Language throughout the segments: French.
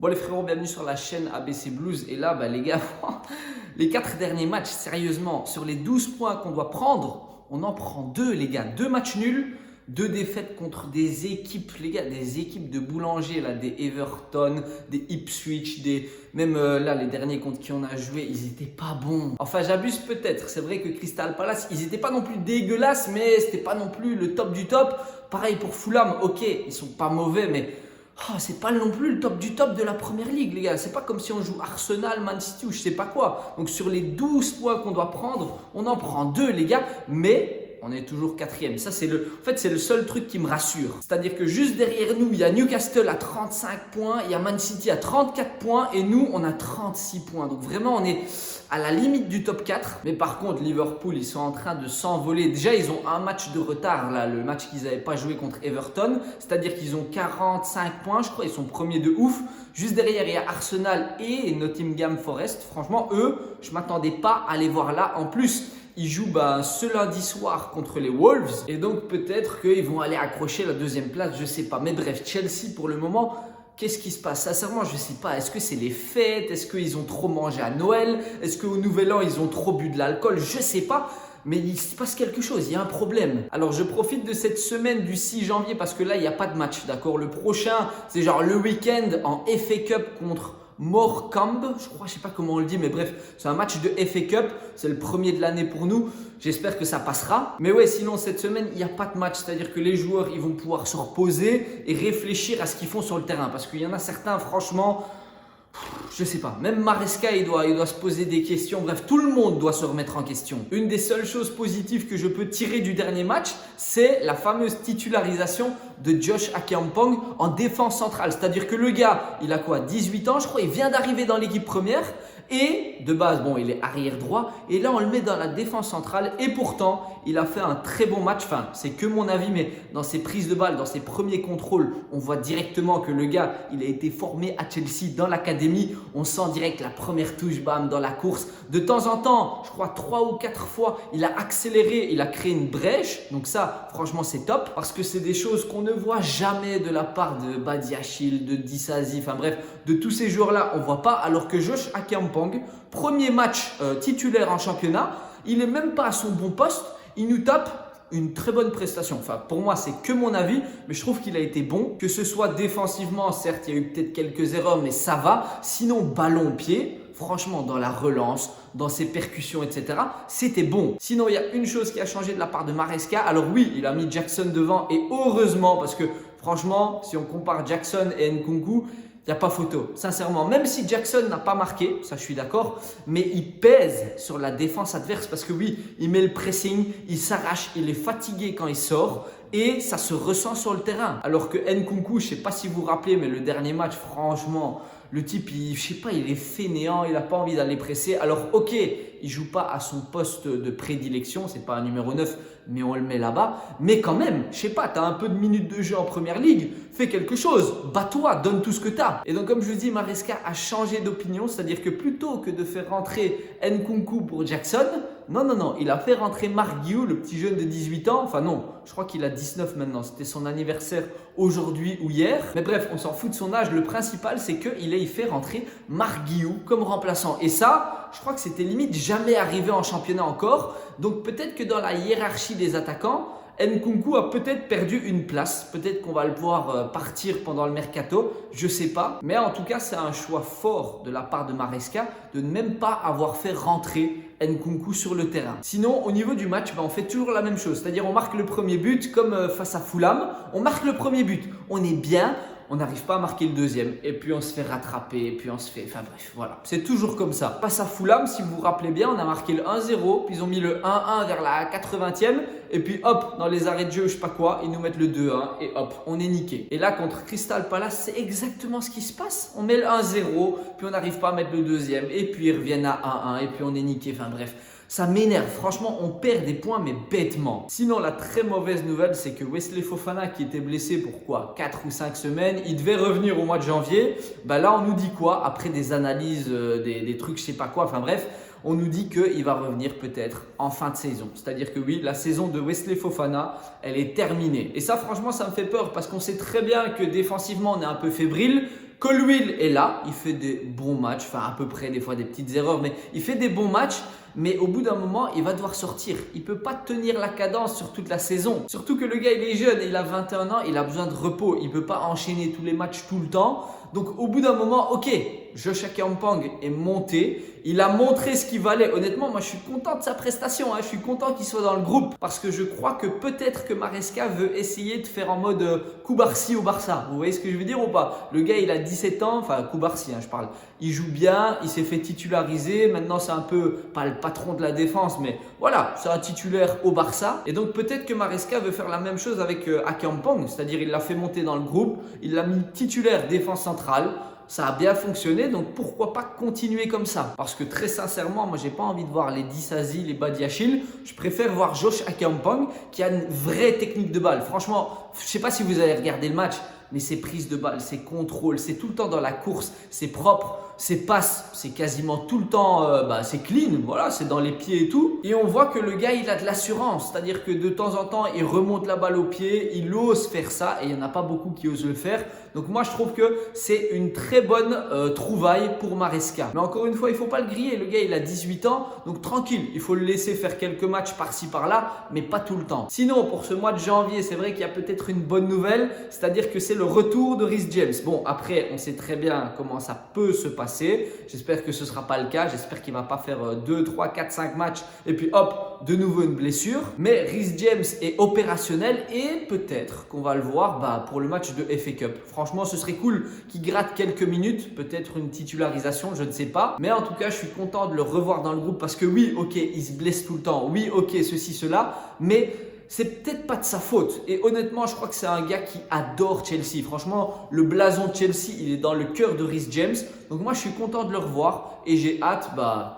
Bon les frérots, bienvenue sur la chaîne ABC Blues. Et là, les gars, les 4 derniers matchs, sérieusement, sur les 12 points qu'on doit prendre, on en prend 2 les gars. 2 matchs nuls, 2 défaites contre des équipes, les gars, des équipes de boulanger, là, des Everton, des Ipswich, même là, les derniers contre qui on a joué, ils n'étaient pas bons. Enfin, j'abuse peut-être. C'est vrai que Crystal Palace, ils n'étaient pas non plus dégueulasses, mais c'était pas non plus le top du top. Pareil pour Fulham, ok, ils sont pas mauvais, mais... c'est pas non plus le top du top de la première ligue, les gars. C'est pas comme si on joue Arsenal, Man City ou je sais pas quoi. Donc sur les 12 points qu'on doit prendre, on en prend 2, les gars. Mais on est toujours 4e. Ça, en fait, c'est le seul truc qui me rassure. C'est-à-dire que juste derrière nous, il y a Newcastle à 35 points, il y a Man City à 34 points et nous, on a 36 points. Donc vraiment, on est à la limite du top 4. Mais par contre, Liverpool, ils sont en train de s'envoler. Déjà, ils ont un match de retard, là, le match qu'ils n'avaient pas joué contre Everton. C'est-à-dire qu'ils ont 45 points, je crois. Ils sont premiers de ouf. Juste derrière, il y a Arsenal et Nottingham Forest. Franchement, eux, je ne m'attendais pas à les voir là. En plus, ils jouent ce lundi soir contre les Wolves. Et donc, peut-être qu'ils vont aller accrocher la 2e place. Je ne sais pas. Mais bref, Chelsea, pour le moment... Qu'est-ce qui se passe? Sincèrement, je ne sais pas. Est-ce que c'est les fêtes? Est-ce qu'ils ont trop mangé à Noël? Est-ce qu'au Nouvel An, ils ont trop bu de l'alcool? Je ne sais pas. Mais il se passe quelque chose, il y a un problème. Alors, je profite de cette semaine du 6 janvier parce que là, il n'y a pas de match, d'accord? Le prochain, c'est genre le week-end en FA Cup contre Morecambe. Je crois, je ne sais pas comment on le dit, mais bref, c'est un match de FA Cup. C'est le premier de l'année pour nous. J'espère que ça passera. Mais ouais, sinon, cette semaine, il n'y a pas de match. C'est-à-dire que les joueurs, ils vont pouvoir se reposer et réfléchir à ce qu'ils font sur le terrain. Parce qu'il y en a certains, franchement... Je sais pas, même Maresca il doit se poser des questions, bref tout le monde doit se remettre en question. Une des seules choses positives que je peux tirer du dernier match, c'est la fameuse titularisation de Josh Akeampong en défense centrale. C'est-à-dire que le gars, il a quoi, 18 ans je crois, il vient d'arriver dans l'équipe première et de base, bon il est arrière droit et là on le met dans la défense centrale et pourtant il a fait un très bon match. Enfin c'est que mon avis, mais dans ses prises de balle, dans ses premiers contrôles, on voit directement que le gars il a été formé à Chelsea dans l'académie. On sent direct la première touche, bam, dans la course. De temps en temps, je crois 3 ou 4 fois, il a accéléré, il a créé une brèche. Donc ça, franchement, c'est top parce que c'est des choses qu'on ne voit jamais de la part de Badiachil, de Disasi, enfin bref, de tous ces joueurs-là, on ne voit pas. Alors que Josh Akeampong, premier match titulaire en championnat, il n'est même pas à son bon poste, il nous tape une très bonne prestation. Enfin, pour moi, c'est que mon avis, mais je trouve qu'il a été bon. Que ce soit défensivement, certes, il y a eu peut-être quelques erreurs, mais ça va. Sinon, ballon au pied, franchement, dans la relance, dans ses percussions, etc., c'était bon. Sinon, il y a une chose qui a changé de la part de Maresca. Alors oui, il a mis Jackson devant et heureusement, parce que franchement, si on compare Jackson et Nkunku, il n'y a pas photo. Sincèrement, même si Jackson n'a pas marqué, ça je suis d'accord, mais il pèse sur la défense adverse parce que oui, il met le pressing, il s'arrache, il est fatigué quand il sort et ça se ressent sur le terrain. Alors que Nkunku, je ne sais pas si vous vous rappelez, mais le dernier match, franchement, le type, je sais pas, il est fainéant, il n'a pas envie d'aller presser. Alors ok, il joue pas à son poste de prédilection, c'est pas un numéro 9, mais on le met là-bas. Mais quand même, je sais pas, tu as un peu de minutes de jeu en première ligue, fais quelque chose, bats-toi, donne tout ce que tu as. Et donc comme je vous dis, Maresca a changé d'opinion, c'est-à-dire que plutôt que de faire rentrer Nkunku pour Jackson, non, il a fait rentrer Marc Guiu, le petit jeune de 18 ans. Enfin non, je crois qu'il a 19 maintenant, c'était son anniversaire aujourd'hui ou hier. Mais bref, on s'en fout de son âge, le principal c'est qu'il ait fait rentrer Marc Guiu comme remplaçant. Et ça, je crois que c'était limite jamais arrivé en championnat encore. Donc peut-être que dans la hiérarchie des attaquants, Nkunku a peut-être perdu une place. Peut-être qu'on va le voir partir pendant le mercato. Je ne sais pas. Mais en tout cas, c'est un choix fort de la part de Maresca de ne même pas avoir fait rentrer Nkunku sur le terrain. Sinon, au niveau du match, on fait toujours la même chose. C'est-à-dire, on marque le premier but comme face à Fulham. On marque le premier but. On est bien. On n'arrive pas à marquer le deuxième et puis on se fait rattraper et puis on se fait... Enfin bref, voilà. C'est toujours comme ça. Face à Fulham, si vous vous rappelez bien, on a marqué le 1-0, puis ils ont mis le 1-1 vers la 80e et puis hop, dans les arrêts de jeu, je sais pas quoi, ils nous mettent le 2-1 et hop, on est niqué. Et là, contre Crystal Palace, c'est exactement ce qui se passe. On met le 1-0, puis on n'arrive pas à mettre le deuxième et puis ils reviennent à 1-1 et puis on est niqué. Enfin bref. Ça m'énerve, franchement, on perd des points, mais bêtement. Sinon, la très mauvaise nouvelle, c'est que Wesley Fofana, qui était blessé pour quoi, 4 ou 5 semaines, il devait revenir au mois de janvier. Là, on nous dit quoi? Après des analyses, des trucs, je sais pas quoi, enfin bref, on nous dit qu'il va revenir peut-être en fin de saison. C'est-à-dire que oui, la saison de Wesley Fofana, elle est terminée. Et ça, franchement, ça me fait peur parce qu'on sait très bien que défensivement, on est un peu fébrile. Colwill est là, il fait des bons matchs, enfin à peu près des fois des petites erreurs, mais il fait des bons matchs. Mais au bout d'un moment, il va devoir sortir. Il ne peut pas tenir la cadence sur toute la saison. Surtout que le gars, il est jeune, il a 21 ans, il a besoin de repos. Il ne peut pas enchaîner tous les matchs tout le temps. Donc au bout d'un moment, ok, Josh Akyapong est monté. Il a montré ce qu'il valait. Honnêtement, moi je suis content de sa prestation. Je suis content qu'il soit dans le groupe. Parce que je crois que peut-être que Maresca veut essayer de faire en mode Koubarsi au Barça. Vous voyez ce que je veux dire ou pas? Le gars, il a 17 ans. Enfin, Koubarsi, je parle. Il joue bien, il s'est fait titulariser. Maintenant, c'est un peu, pas le patron de la défense, mais voilà, c'est un titulaire au Barça. Et donc peut-être que Maresca veut faire la même chose avec Akyapong. C'est-à-dire, il l'a fait monter dans le groupe. Il l'a mis titulaire défense centrale. Ça a bien fonctionné, donc pourquoi pas continuer comme ça? Parce que très sincèrement, moi j'ai pas envie de voir les Disasi, les Badiachil. Je préfère voir Josh Akyapong qui a une vraie technique de balle. Franchement, je sais pas si vous avez regardé le match, mais ses prises de balle, ses contrôles, c'est tout le temps dans la course, c'est propre, ses passes, c'est quasiment tout le temps, c'est clean, voilà, c'est dans les pieds et tout. Et on voit que le gars, il a de l'assurance, c'est-à-dire que de temps en temps, il remonte la balle au pied, il ose faire ça et il n'y en a pas beaucoup qui osent le faire. Donc moi, je trouve que c'est une très bonne trouvaille pour Maresca. Mais encore une fois, il ne faut pas le griller, le gars, il a 18 ans, donc tranquille, il faut le laisser faire quelques matchs par-ci par-là, mais pas tout le temps. Sinon, pour ce mois de janvier, c'est vrai qu'il y a peut-être une bonne nouvelle, c'est-à-dire que c'est le retour de Reece James. Bon, après, on sait très bien comment ça peut se passer. J'espère que ce ne sera pas le cas. J'espère qu'il ne va pas faire 2, 3, 4, 5 matchs et puis hop, de nouveau une blessure. Mais Reece James est opérationnel et peut-être qu'on va le voir pour le match de FA Cup. Franchement, ce serait cool qu'il gratte quelques minutes, peut-être une titularisation, je ne sais pas. Mais en tout cas, je suis content de le revoir dans le groupe parce que oui, ok, il se blesse tout le temps. Oui, ok, ceci, cela. Mais c'est peut-être pas de sa faute. Et honnêtement, je crois que c'est un gars qui adore Chelsea. Franchement, le blason de Chelsea, il est dans le cœur de Reece James. Donc moi, je suis content de le revoir et j'ai hâte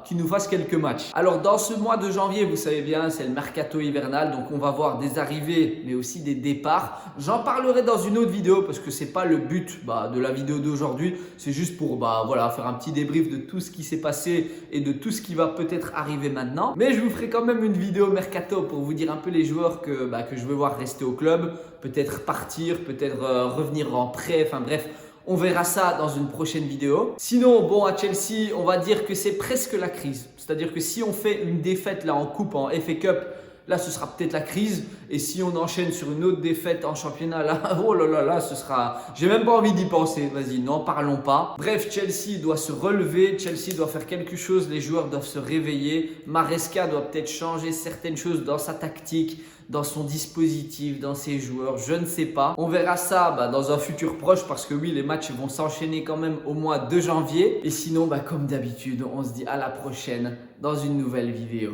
qu'il nous fasse quelques matchs. Alors, dans ce mois de janvier, vous savez bien, c'est le mercato hivernal. Donc, on va voir des arrivées, mais aussi des départs. J'en parlerai dans une autre vidéo parce que ce n'est pas le but de la vidéo d'aujourd'hui. C'est juste pour faire un petit débrief de tout ce qui s'est passé et de tout ce qui va peut-être arriver maintenant. Mais je vous ferai quand même une vidéo mercato pour vous dire un peu les joueurs que je veux voir rester au club. Peut-être partir, peut-être revenir en prêt. Enfin bref. On verra ça dans une prochaine vidéo. Sinon, bon, à Chelsea, on va dire que c'est presque la crise. C'est-à-dire que si on fait une défaite là en coupe, en FA Cup, là, ce sera peut-être la crise. Et si on enchaîne sur une autre défaite en championnat, là, oh là là, là, ce sera… J'ai même pas envie d'y penser. Vas-y, n'en parlons pas. Bref, Chelsea doit se relever. Chelsea doit faire quelque chose. Les joueurs doivent se réveiller. Maresca doit peut-être changer certaines choses dans sa tactique, dans son dispositif, dans ses joueurs. Je ne sais pas. On verra ça dans un futur proche parce que oui, les matchs vont s'enchaîner quand même au mois de janvier. Et sinon, comme d'habitude, on se dit à la prochaine dans une nouvelle vidéo.